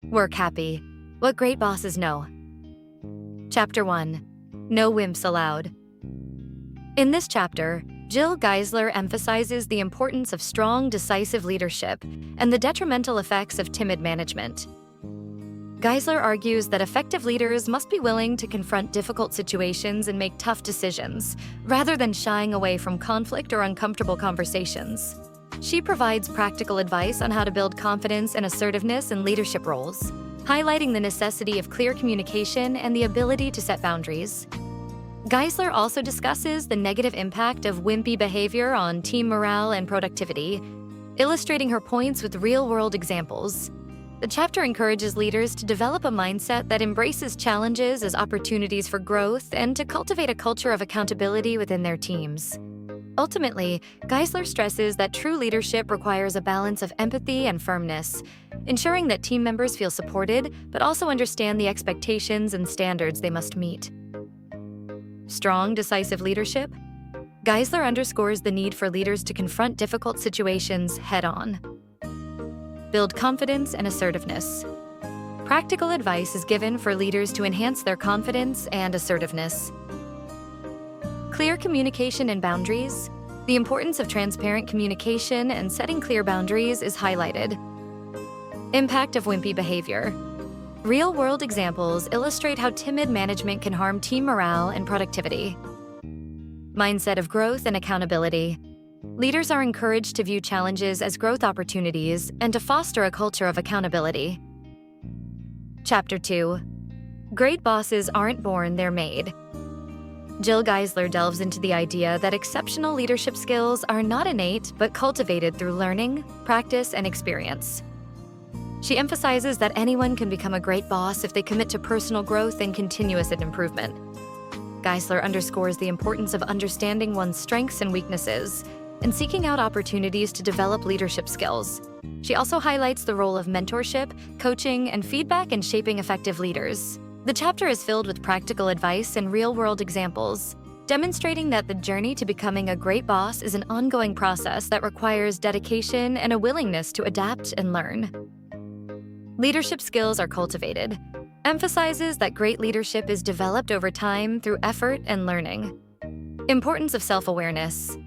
Work happy. What great bosses know. Chapter 1. No wimps allowed. In this chapter, Jill Geisler emphasizes the importance of strong, decisive leadership and the detrimental effects of timid management. Geisler argues that effective leaders must be willing to confront difficult situations and make tough decisions, rather than shying away from conflict or uncomfortable conversations. She provides practical advice on how to build confidence and assertiveness in leadership roles, highlighting the necessity of clear communication and the ability to set boundaries. Geisler also discusses the negative impact of wimpy behavior on team morale and productivity, illustrating her points with real-world examples. The chapter encourages leaders to develop a mindset that embraces challenges as opportunities for growth and to cultivate a culture of accountability within their teams. Ultimately, Geisler stresses that true leadership requires a balance of empathy and firmness, ensuring that team members feel supported but also understand the expectations and standards they must meet. Strong, decisive leadership? Geisler underscores the need for leaders to confront difficult situations head-on. Build confidence and assertiveness. Practical advice is given for leaders to enhance their confidence and assertiveness. Clear communication and boundaries. The importance of transparent communication and setting clear boundaries is highlighted. Impact of wimpy behavior. Real-world examples illustrate how timid management can harm team morale and productivity. Mindset of growth and accountability. Leaders are encouraged to view challenges as growth opportunities and to foster a culture of accountability. Chapter 2. Great bosses aren't born, they're made. Jill Geisler delves into the idea that exceptional leadership skills are not innate but cultivated through learning, practice, and experience. She emphasizes that anyone can become a great boss if they commit to personal growth and continuous improvement. Geisler underscores the importance of understanding one's strengths and weaknesses and seeking out opportunities to develop leadership skills. She also highlights the role of mentorship, coaching, and feedback in shaping effective leaders. The chapter is filled with practical advice and real-world examples, demonstrating that the journey to becoming a great boss is an ongoing process that requires dedication and a willingness to adapt and learn. Leadership skills are cultivated, emphasizes that great leadership is developed over time through effort and learning. Importance of self-awareness.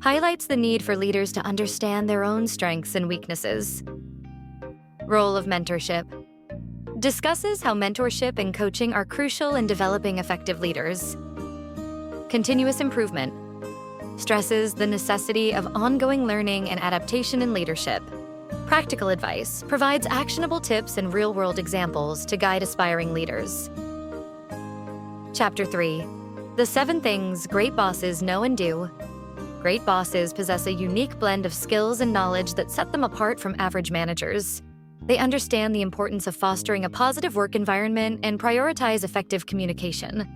Highlights the need for leaders to understand their own strengths and weaknesses. Role of mentorship. Discusses how mentorship and coaching are crucial in developing effective leaders. Continuous improvement. Stresses the necessity of ongoing learning and adaptation in leadership. Practical advice provides actionable tips and real-world examples to guide aspiring leaders. Chapter 3. The 7 things great bosses know and do. Great bosses possess a unique blend of skills and knowledge that set them apart from average managers. They understand the importance of fostering a positive work environment and prioritize effective communication.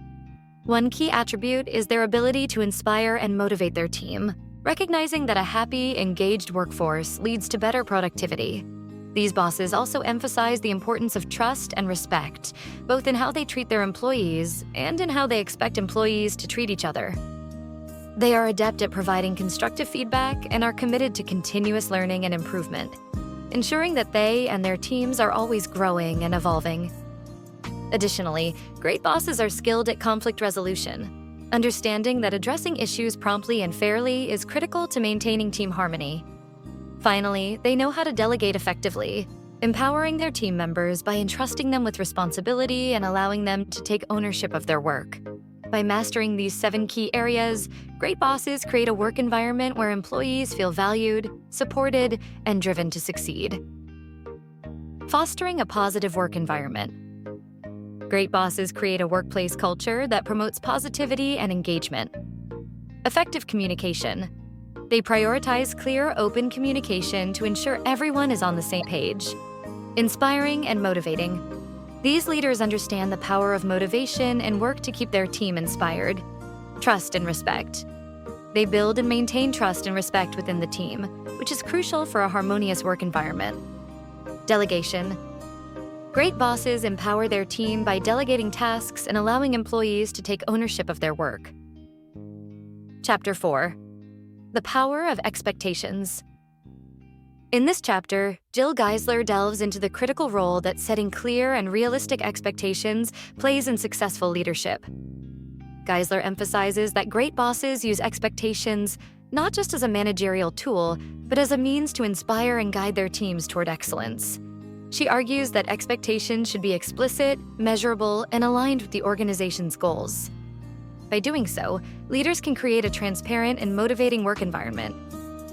One key attribute is their ability to inspire and motivate their team, recognizing that a happy, engaged workforce leads to better productivity. These bosses also emphasize the importance of trust and respect, both in how they treat their employees and in how they expect employees to treat each other. They are adept at providing constructive feedback and are committed to continuous learning and improvement, ensuring that they and their teams are always growing and evolving. Additionally, great bosses are skilled at conflict resolution, understanding that addressing issues promptly and fairly is critical to maintaining team harmony. Finally, they know how to delegate effectively, empowering their team members by entrusting them with responsibility and allowing them to take ownership of their work. By mastering these 7 key areas, great bosses create a work environment where employees feel valued, supported, and driven to succeed. Fostering a positive work environment. Great bosses create a workplace culture that promotes positivity and engagement. Effective communication. They prioritize clear, open communication to ensure everyone is on the same page. Inspiring and motivating. These leaders understand the power of motivation and work to keep their team inspired. Trust and respect. They build and maintain trust and respect within the team, which is crucial for a harmonious work environment. Delegation. Great bosses empower their team by delegating tasks and allowing employees to take ownership of their work. Chapter 4. The power of expectations. In this chapter, Jill Geisler delves into the critical role that setting clear and realistic expectations plays in successful leadership. Geisler emphasizes that great bosses use expectations not just as a managerial tool, but as a means to inspire and guide their teams toward excellence. She argues that expectations should be explicit, measurable, and aligned with the organization's goals. By doing so, leaders can create a transparent and motivating work environment.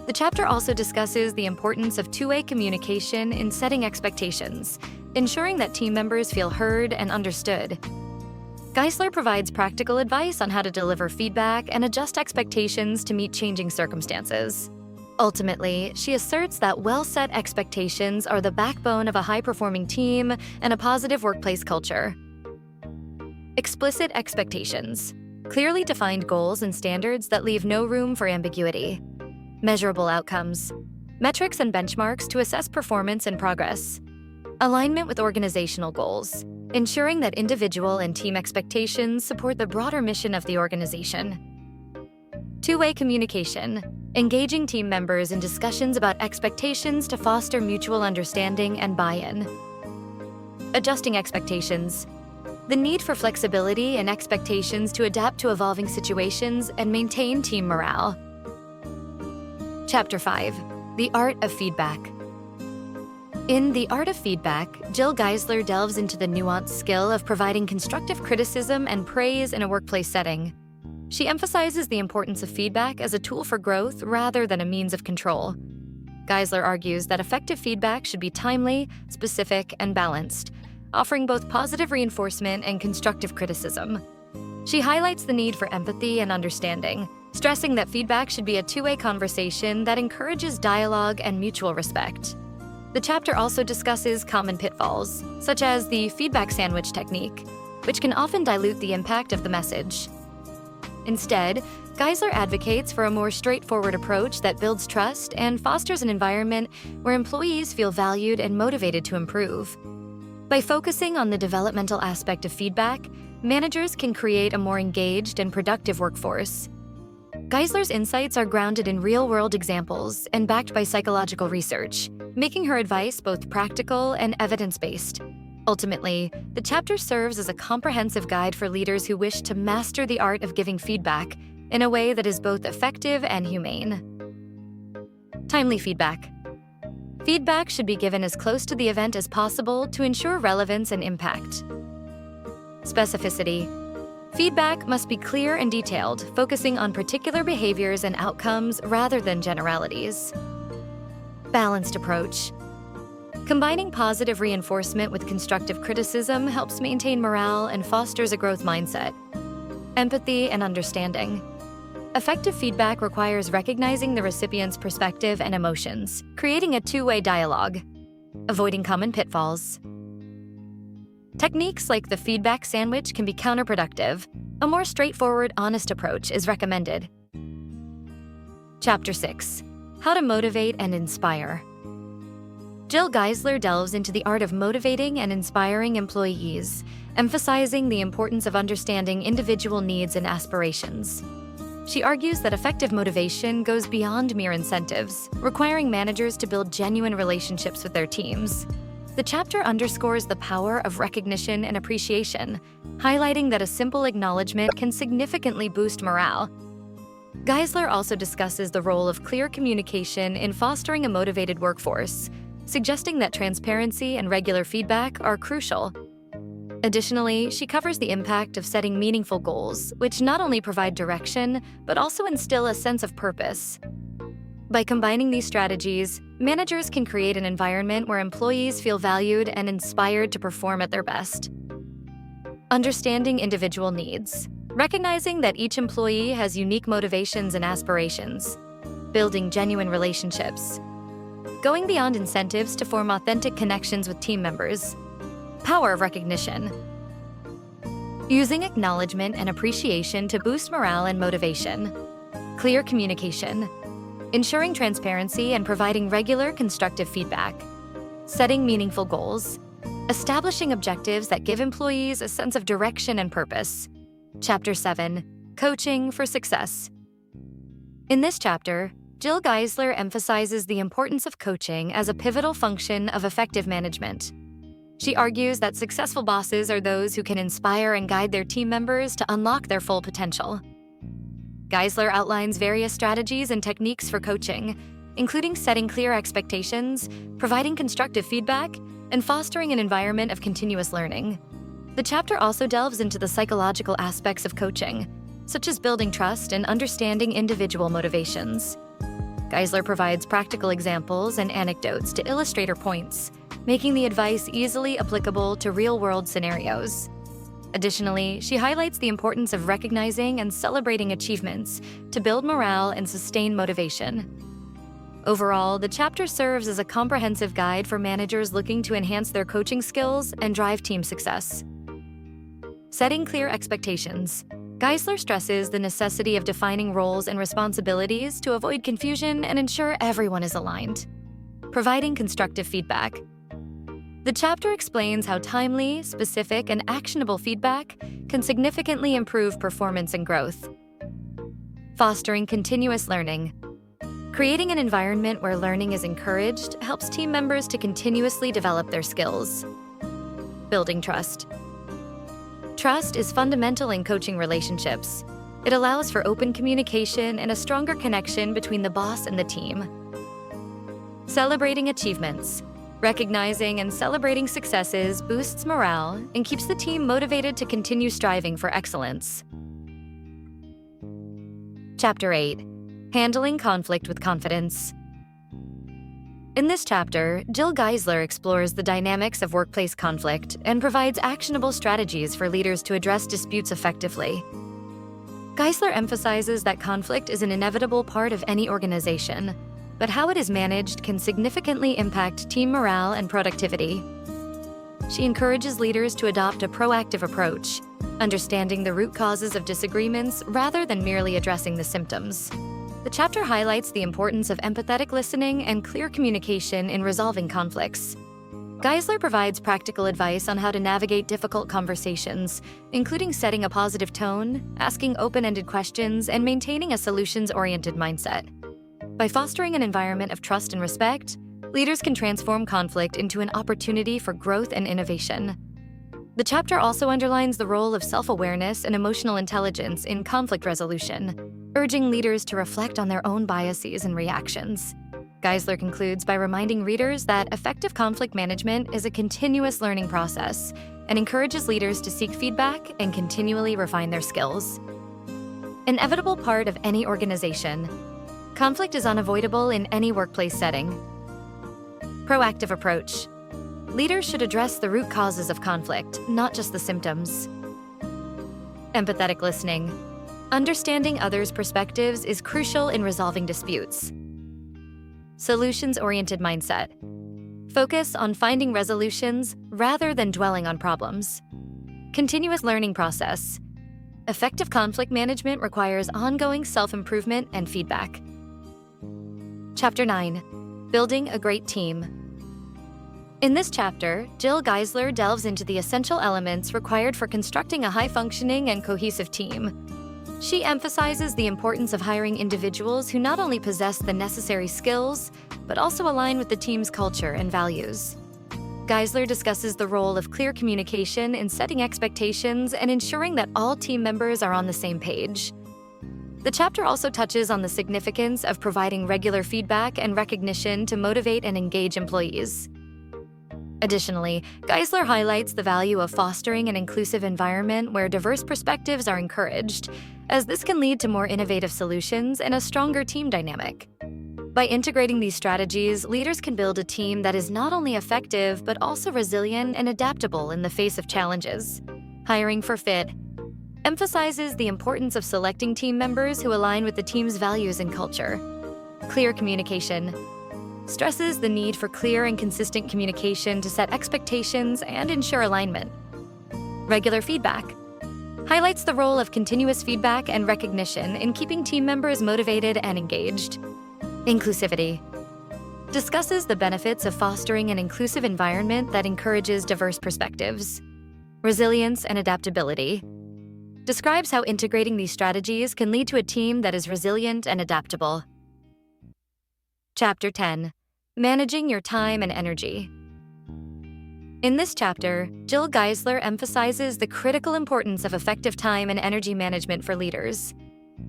The chapter also discusses the importance of two-way communication in setting expectations, ensuring that team members feel heard and understood. Geisler provides practical advice on how to deliver feedback and adjust expectations to meet changing circumstances. Ultimately, she asserts that well-set expectations are the backbone of a high-performing team and a positive workplace culture. Explicit expectations. Clearly defined goals and standards that leave no room for ambiguity. Measurable outcomes. Metrics and benchmarks to assess performance and progress. Alignment with organizational goals. Ensuring that individual and team expectations support the broader mission of the organization. Two-way communication. Engaging team members in discussions about expectations to foster mutual understanding and buy-in. Adjusting expectations. The need for flexibility and expectations to adapt to evolving situations and maintain team morale. Chapter 5. The Art of Feedback. In The Art of Feedback, Jill Geisler delves into the nuanced skill of providing constructive criticism and praise in a workplace setting. She emphasizes the importance of feedback as a tool for growth rather than a means of control. Geisler argues that effective feedback should be timely, specific, and balanced, offering both positive reinforcement and constructive criticism. She highlights the need for empathy and understanding, stressing that feedback should be a two-way conversation that encourages dialogue and mutual respect. The chapter also discusses common pitfalls, such as the feedback sandwich technique, which can often dilute the impact of the message. Instead, Geisler advocates for a more straightforward approach that builds trust and fosters an environment where employees feel valued and motivated to improve. By focusing on the developmental aspect of feedback, managers can create a more engaged and productive workforce. Geisler's insights are grounded in real-world examples and backed by psychological research, making her advice both practical and evidence-based. Ultimately, the chapter serves as a comprehensive guide for leaders who wish to master the art of giving feedback in a way that is both effective and humane. Timely feedback. Feedback should be given as close to the event as possible to ensure relevance and impact. Specificity. Feedback must be clear and detailed, focusing on particular behaviors and outcomes rather than generalities. Balanced approach. Combining positive reinforcement with constructive criticism helps maintain morale and fosters a growth mindset. Empathy and understanding. Effective feedback requires recognizing the recipient's perspective and emotions, creating a two-way dialogue. Avoiding common pitfalls. Techniques like the feedback sandwich can be counterproductive. A more straightforward, honest approach is recommended. Chapter 6. How to Motivate and Inspire. Jill Geisler delves into the art of motivating and inspiring employees, emphasizing the importance of understanding individual needs and aspirations. She argues that effective motivation goes beyond mere incentives, requiring managers to build genuine relationships with their teams. The chapter underscores the power of recognition and appreciation, highlighting that a simple acknowledgement can significantly boost morale. Geisler also discusses the role of clear communication in fostering a motivated workforce, suggesting that transparency and regular feedback are crucial. Additionally, she covers the impact of setting meaningful goals, which not only provide direction, but also instill a sense of purpose. By combining these strategies, managers can create an environment where employees feel valued and inspired to perform at their best. Understanding individual needs. Recognizing that each employee has unique motivations and aspirations. Building genuine relationships. Going beyond incentives to form authentic connections with team members. Power of recognition. Using acknowledgement and appreciation to boost morale and motivation. Clear communication. Ensuring transparency and providing regular constructive feedback. Setting meaningful goals. Establishing objectives that give employees a sense of direction and purpose. Chapter 7. Coaching for Success. In this chapter, Jill Geisler emphasizes the importance of coaching as a pivotal function of effective management. She argues that successful bosses are those who can inspire and guide their team members to unlock their full potential. Geisler outlines various strategies and techniques for coaching, including setting clear expectations, providing constructive feedback, and fostering an environment of continuous learning. The chapter also delves into the psychological aspects of coaching, such as building trust and understanding individual motivations. Geisler provides practical examples and anecdotes to illustrate her points, making the advice easily applicable to real-world scenarios. Additionally, she highlights the importance of recognizing and celebrating achievements to build morale and sustain motivation. Overall, the chapter serves as a comprehensive guide for managers looking to enhance their coaching skills and drive team success. Setting clear expectations. Geisler stresses the necessity of defining roles and responsibilities to avoid confusion and ensure everyone is aligned. Providing constructive feedback. The chapter explains how timely, specific, and actionable feedback can significantly improve performance and growth. Fostering continuous learning. Creating an environment where learning is encouraged helps team members to continuously develop their skills. Building trust. Trust is fundamental in coaching relationships. It allows for open communication and a stronger connection between the boss and the team. Celebrating achievements. Recognizing and celebrating successes boosts morale and keeps the team motivated to continue striving for excellence. Chapter 8. Handling conflict with confidence. In this chapter, Jill Geisler explores the dynamics of workplace conflict and provides actionable strategies for leaders to address disputes effectively. Geisler emphasizes that conflict is an inevitable part of any organization, but how it is managed can significantly impact team morale and productivity. She encourages leaders to adopt a proactive approach, understanding the root causes of disagreements rather than merely addressing the symptoms. The chapter highlights the importance of empathetic listening and clear communication in resolving conflicts. Geisler provides practical advice on how to navigate difficult conversations, including setting a positive tone, asking open-ended questions, and maintaining a solutions-oriented mindset. By fostering an environment of trust and respect, leaders can transform conflict into an opportunity for growth and innovation. The chapter also underlines the role of self-awareness and emotional intelligence in conflict resolution, urging leaders to reflect on their own biases and reactions. Geisler concludes by reminding readers that effective conflict management is a continuous learning process and encourages leaders to seek feedback and continually refine their skills. An inevitable part of any organization. Conflict is unavoidable in any workplace setting. Proactive approach. Leaders should address the root causes of conflict, not just the symptoms. Empathetic listening. Understanding others' perspectives is crucial in resolving disputes. Solutions-oriented mindset. Focus on finding resolutions rather than dwelling on problems. Continuous learning process. Effective conflict management requires ongoing self-improvement and feedback. Chapter 9. Building a great team. In this chapter, Jill Geisler delves into the essential elements required for constructing a high-functioning and cohesive team. She emphasizes the importance of hiring individuals who not only possess the necessary skills, but also align with the team's culture and values. Geisler discusses the role of clear communication in setting expectations and ensuring that all team members are on the same page. The chapter also touches on the significance of providing regular feedback and recognition to motivate and engage employees. Additionally, Geisler highlights the value of fostering an inclusive environment where diverse perspectives are encouraged, as this can lead to more innovative solutions and a stronger team dynamic. By integrating these strategies, leaders can build a team that is not only effective, but also resilient and adaptable in the face of challenges. Hiring for fit emphasizes the importance of selecting team members who align with the team's values and culture. Clear communication stresses the need for clear and consistent communication to set expectations and ensure alignment. Regular feedback highlights the role of continuous feedback and recognition in keeping team members motivated and engaged. Inclusivity discusses the benefits of fostering an inclusive environment that encourages diverse perspectives. Resilience and adaptability describes how integrating these strategies can lead to a team that is resilient and adaptable. Chapter 10. Managing Your Time and Energy. In this chapter, Jill Geisler emphasizes the critical importance of effective time and energy management for leaders.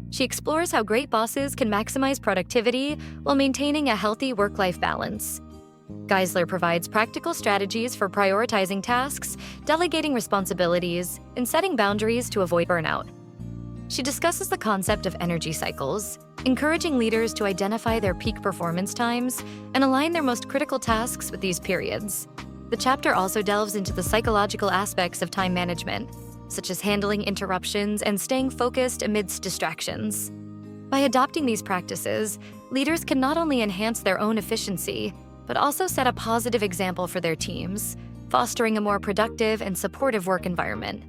She explores how great bosses can maximize productivity while maintaining a healthy work-life balance. Geisler provides practical strategies for prioritizing tasks, delegating responsibilities, and setting boundaries to avoid burnout. She discusses the concept of energy cycles, encouraging leaders to identify their peak performance times and align their most critical tasks with these periods. The chapter also delves into the psychological aspects of time management, such as handling interruptions and staying focused amidst distractions. By adopting these practices, leaders can not only enhance their own efficiency, but also set a positive example for their teams, fostering a more productive and supportive work environment.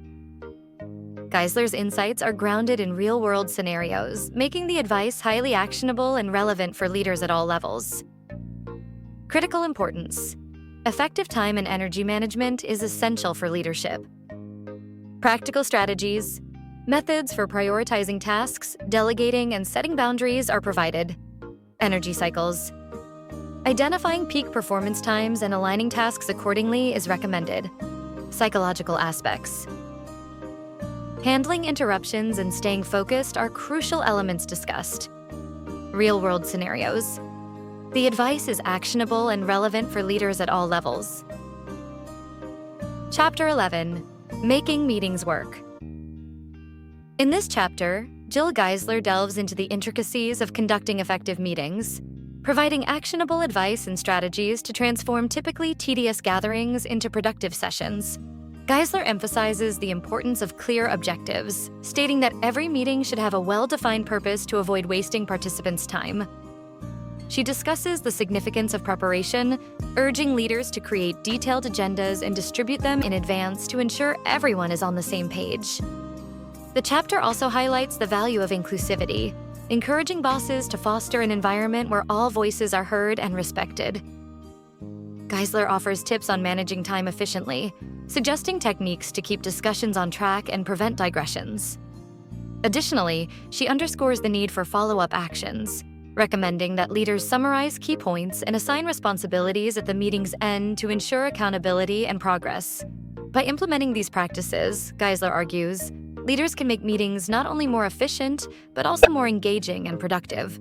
Geisler's insights are grounded in real-world scenarios, making the advice highly actionable and relevant for leaders at all levels. Critical importance. Effective time and energy management is essential for leadership. Practical strategies, methods for prioritizing tasks, delegating, and setting boundaries are provided. Energy cycles. Identifying peak performance times and aligning tasks accordingly is recommended. Psychological aspects. Handling interruptions and staying focused are crucial elements discussed. Real-world scenarios. The advice is actionable and relevant for leaders at all levels. Chapter 11. Making Meetings Work. In this chapter, Jill Geisler delves into the intricacies of conducting effective meetings, providing actionable advice and strategies to transform typically tedious gatherings into productive sessions. Geisler emphasizes the importance of clear objectives, stating that every meeting should have a well-defined purpose to avoid wasting participants' time. She discusses the significance of preparation, urging leaders to create detailed agendas and distribute them in advance to ensure everyone is on the same page. The chapter also highlights the value of inclusivity, encouraging bosses to foster an environment where all voices are heard and respected. Geisler offers tips on managing time efficiently, suggesting techniques to keep discussions on track and prevent digressions. Additionally, she underscores the need for follow-up actions, recommending that leaders summarize key points and assign responsibilities at the meeting's end to ensure accountability and progress. By implementing these practices, Geisler argues, leaders can make meetings not only more efficient, but also more engaging and productive.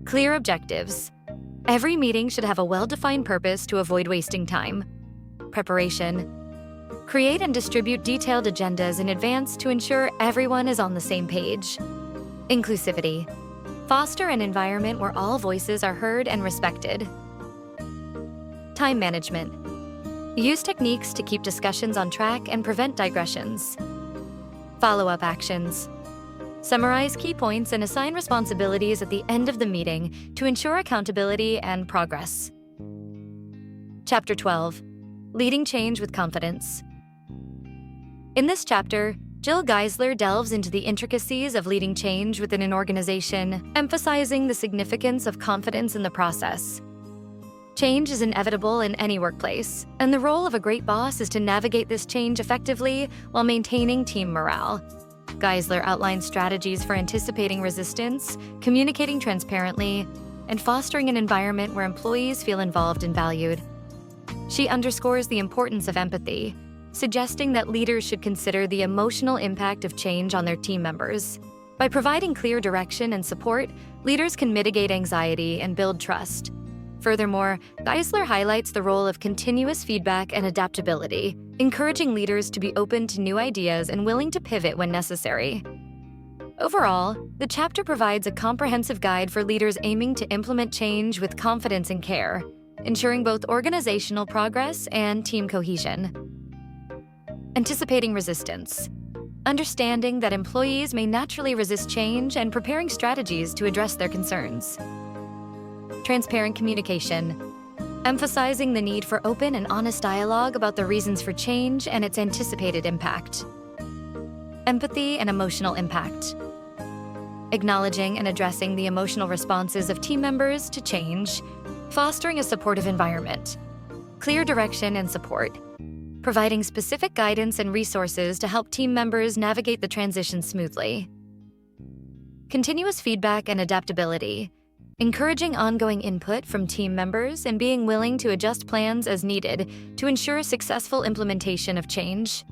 Clear objectives. Every meeting should have a well-defined purpose to avoid wasting time. Preparation. Create and distribute detailed agendas in advance to ensure everyone is on the same page. Inclusivity. Foster an environment where all voices are heard and respected. Time management. Use techniques to keep discussions on track and prevent digressions. Follow-up actions. Summarize key points and assign responsibilities at the end of the meeting to ensure accountability and progress. Chapter 12. Leading Change with Confidence. In this chapter, Jill Geisler delves into the intricacies of leading change within an organization, emphasizing the significance of confidence in the process. Change is inevitable in any workplace, and the role of a great boss is to navigate this change effectively while maintaining team morale. Geisler outlines strategies for anticipating resistance, communicating transparently, and fostering an environment where employees feel involved and valued. She underscores the importance of empathy, suggesting that leaders should consider the emotional impact of change on their team members. By providing clear direction and support, leaders can mitigate anxiety and build trust. Furthermore, Geisler highlights the role of continuous feedback and adaptability, encouraging leaders to be open to new ideas and willing to pivot when necessary. Overall, the chapter provides a comprehensive guide for leaders aiming to implement change with confidence and care, ensuring both organizational progress and team cohesion. Anticipating resistance. Understanding that employees may naturally resist change and preparing strategies to address their concerns. Transparent communication. Emphasizing the need for open and honest dialogue about the reasons for change and its anticipated impact. Empathy and emotional impact. Acknowledging and addressing the emotional responses of team members to change, fostering a supportive environment. Clear direction and support. Providing specific guidance and resources to help team members navigate the transition smoothly. Continuous feedback and adaptability. encouraging ongoing input from team members and being willing to adjust plans as needed to ensure successful implementation of change.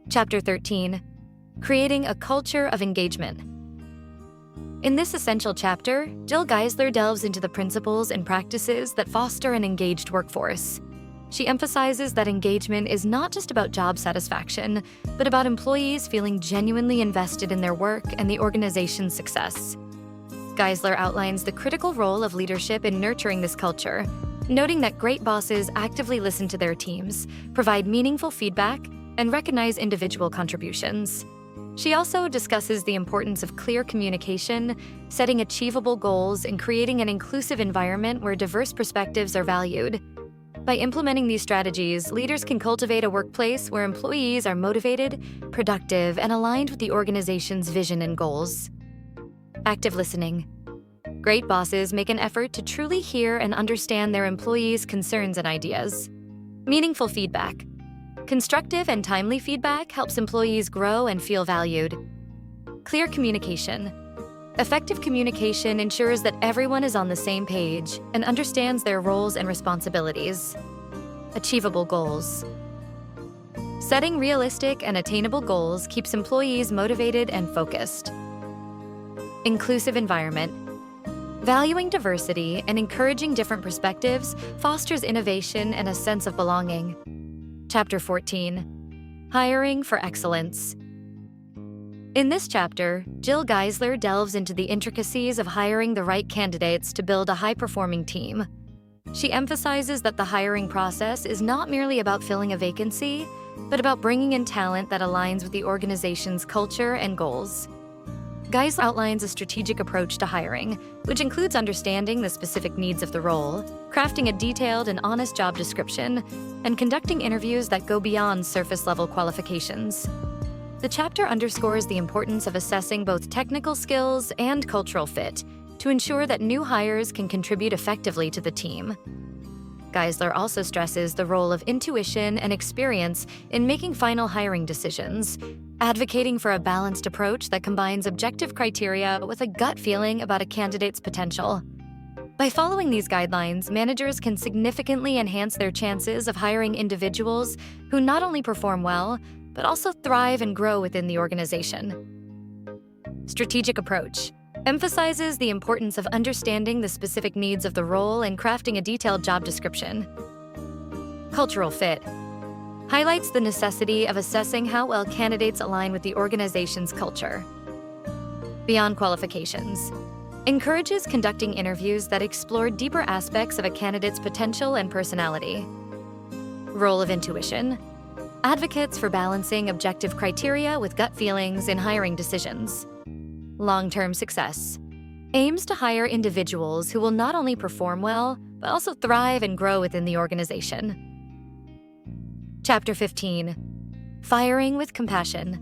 Chapter 13. Creating a culture of engagement. In this essential chapter, Jill Geisler delves into the principles and practices that foster an engaged workforce. She emphasizes that engagement is not just about job satisfaction, but about employees feeling genuinely invested in their work and the organization's success. Geisler outlines the critical role of leadership in nurturing this culture, noting that great bosses actively listen to their teams, provide meaningful feedback, and recognize individual contributions. She also discusses the importance of clear communication, setting achievable goals, and creating an inclusive environment where diverse perspectives are valued. By implementing these strategies, leaders can cultivate a workplace where employees are motivated, productive, and aligned with the organization's vision and goals. Active listening. Great bosses make an effort to truly hear and understand their employees' concerns and ideas. Meaningful feedback. Constructive and timely feedback helps employees grow and feel valued. Clear communication. Effective communication ensures that everyone is on the same page and understands their roles and responsibilities. Achievable goals. Setting realistic and attainable goals keeps employees motivated and focused. Inclusive environment. Valuing diversity and encouraging different perspectives fosters innovation and a sense of belonging. Chapter 14. Hiring for excellence. In this chapter, Jill Geisler delves into the intricacies of hiring the right candidates to build a high-performing team. She emphasizes that the hiring process is not merely about filling a vacancy, but about bringing in talent that aligns with the organization's culture and goals. Geisler outlines a strategic approach to hiring, which includes understanding the specific needs of the role, crafting a detailed and honest job description, and conducting interviews that go beyond surface-level qualifications. The chapter underscores the importance of assessing both technical skills and cultural fit to ensure that new hires can contribute effectively to the team. Geisler also stresses the role of intuition and experience in making final hiring decisions, advocating for a balanced approach that combines objective criteria with a gut feeling about a candidate's potential. By following these guidelines, managers can significantly enhance their chances of hiring individuals who not only perform well, but also thrive and grow within the organization. Strategic approach emphasizes the importance of understanding the specific needs of the role and crafting a detailed job description. Cultural fit highlights the necessity of assessing how well candidates align with the organization's culture. Beyond qualifications encourages conducting interviews that explore deeper aspects of a candidate's potential and personality. Role of intuition advocates for balancing objective criteria with gut feelings in hiring decisions. Long-term success aims to hire individuals who will not only perform well, but also thrive and grow within the organization. Chapter 15. Firing with compassion.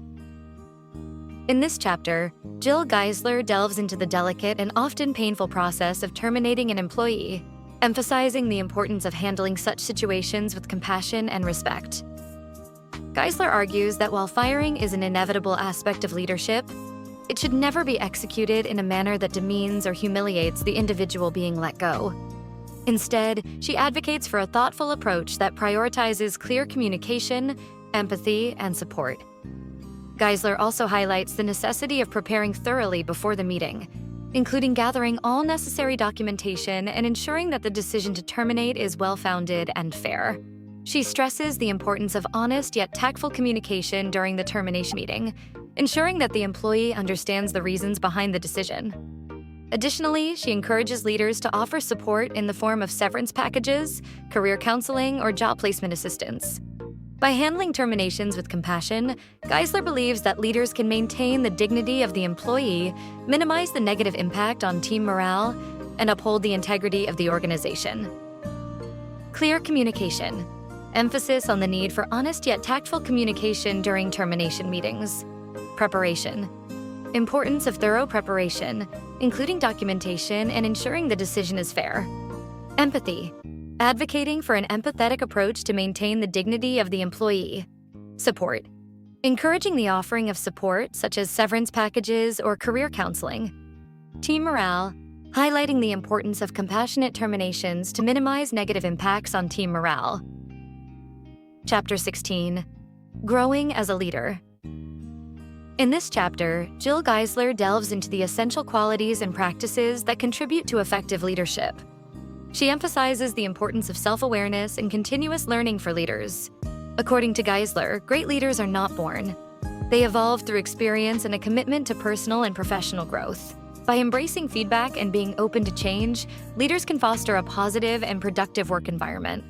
In this chapter, Jill Geisler delves into the delicate and often painful process of terminating an employee, emphasizing the importance of handling such situations with compassion and respect. Geisler argues that while firing is an inevitable aspect of leadership, it should never be executed in a manner that demeans or humiliates the individual being let go. Instead, she advocates for a thoughtful approach that prioritizes clear communication, empathy, and support. Geisler also highlights the necessity of preparing thoroughly before the meeting, including gathering all necessary documentation and ensuring that the decision to terminate is well-founded and fair. She stresses the importance of honest yet tactful communication during the termination meeting, ensuring that the employee understands the reasons behind the decision. Additionally, she encourages leaders to offer support in the form of severance packages, career counseling, or job placement assistance. By handling terminations with compassion, Geisler believes that leaders can maintain the dignity of the employee, minimize the negative impact on team morale, and uphold the integrity of the organization. Clear communication. Emphasis on the need for honest yet tactful communication during termination meetings. Preparation. Importance of thorough preparation, including documentation and ensuring the decision is fair. Empathy. Advocating for an empathetic approach to maintain the dignity of the employee. Support. Encouraging the offering of support, such as severance packages or career counseling. Team morale. highlighting the importance of compassionate terminations to minimize negative impacts on team morale. Chapter 16. Growing as a Leader. In this chapter, Jill Geisler delves into the essential qualities and practices that contribute to effective leadership. She emphasizes the importance of self-awareness and continuous learning for leaders. According to Geisler, great leaders are not born. They evolve through experience and a commitment to personal and professional growth. By embracing feedback and being open to change, leaders can foster a positive and productive work environment.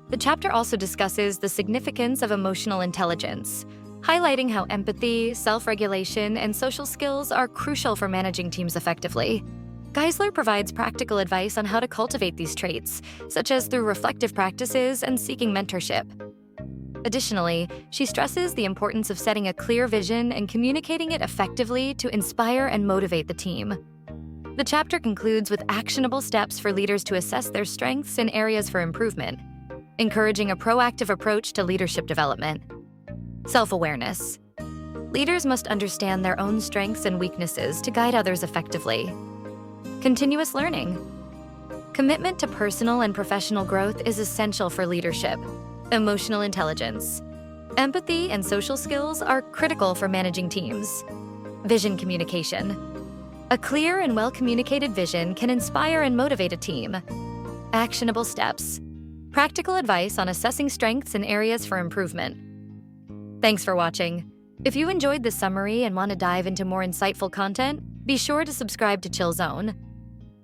The chapter also discusses the significance of emotional intelligence, highlighting how empathy, self-regulation, and social skills are crucial for managing teams effectively. Geisler provides practical advice on how to cultivate these traits, such as through reflective practices and seeking mentorship. Additionally, she stresses the importance of setting a clear vision and communicating it effectively to inspire and motivate the team. The chapter concludes with actionable steps for leaders to assess their strengths and areas for improvement, encouraging a proactive approach to leadership development. Self-awareness. Leaders must understand their own strengths and weaknesses to guide others effectively. Continuous learning. Commitment to personal and professional growth is essential for leadership. Emotional intelligence. Empathy and social skills are critical for managing teams. Vision communication. A clear and well-communicated vision can inspire and motivate a team. Actionable steps. Practical advice on assessing strengths and areas for improvement. Thanks for watching. If you enjoyed this summary and want to dive into more insightful content, be sure to subscribe to Chill Zone.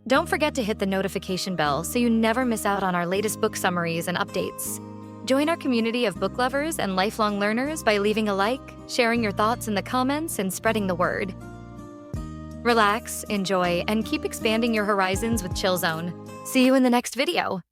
Don't forget to hit the notification bell so you never miss out on our latest book summaries and updates. Join our community of book lovers and lifelong learners by leaving a like, sharing your thoughts in the comments, and spreading the word. Relax, enjoy, and keep expanding your horizons with Chill Zone. See you in the next video.